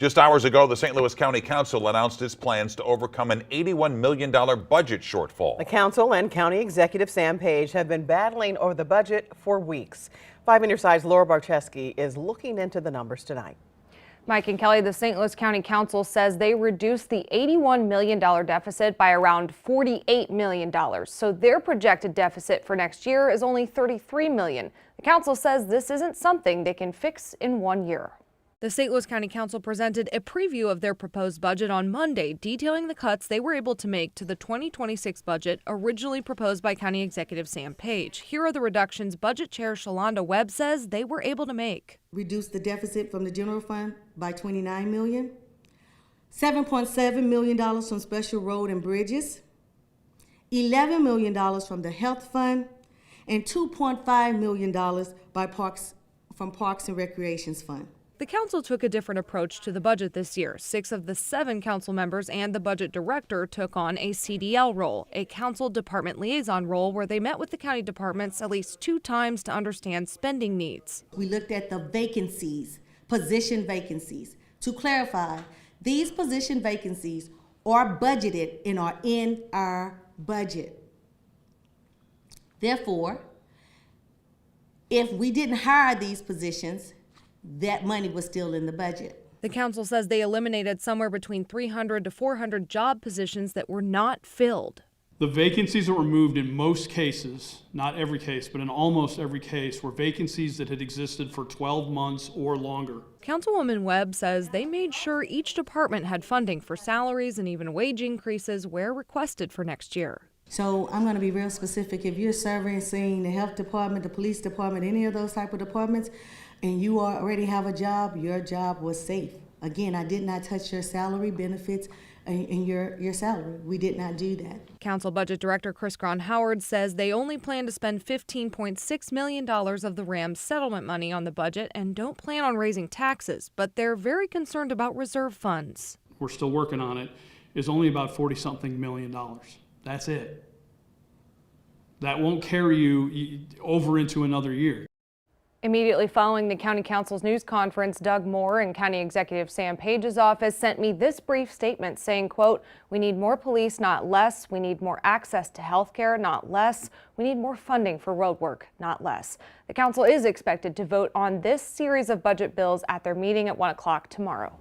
Just hours ago, the St. Louis County Council announced its plans to overcome an $81 million budget shortfall. The council and county executive Sam Page have been battling over the budget for weeks. 5 on your side's Laura Barcheski is looking into the numbers tonight. Mike and Kelly, the St. Louis County Council says they reduced the $81 million deficit by around $48 million. So their projected deficit for next year is only $33 million. The council says this isn't something they can fix in 1 year. The St. Louis County Council presented a preview of their proposed budget on Monday, detailing the cuts they were able to make to the 2026 budget originally proposed by County Executive Sam Page. Here are the reductions Budget Chair Shalonda Webb says they were able to make. Reduce the deficit from the general fund by $29 million, $7.7 million from special road and bridges, $11 million from the health fund, and $2.5 million from Parks and Recreations Fund. The council took a different approach to the budget this year. 6 of the 7 council members and the budget director took on a CDL role, a council department liaison role where they met with the county departments at least 2 times to understand spending needs. We looked at the vacancies, position vacancies. To clarify, these position vacancies are budgeted and are in our budget. Therefore, if we didn't hire these positions, that money was still in the budget. The council says they eliminated somewhere between 300 to 400 job positions that were not filled. The vacancies that were moved in most cases, not every case, but in almost every case, were vacancies that had existed for 12 months or longer. Councilwoman Webb says they made sure each department had funding for salaries and even wage increases where requested for next year. So I'm going to be real specific. If you're servicing the health department, the police department, any of those type of departments, and you already have a job, your job was safe. Again, I did not touch your salary, benefits, and your salary. We did not do that. Council Budget Director Chris Howard says they only plan to spend $15.6 million of the Rams settlement money on the budget and don't plan on raising taxes, but they're very concerned about reserve funds. We're still working on it. It's only about $40-something million. That's it. That won't carry you over into another year. Immediately following the County Council's news conference, Doug Moore and County Executive Sam Page's office sent me this brief statement saying, quote, "We need more police, not less. We need more access to health care, not less. We need more funding for road work, not less." The council is expected to vote on this series of budget bills at their meeting at 1 o'clock tomorrow.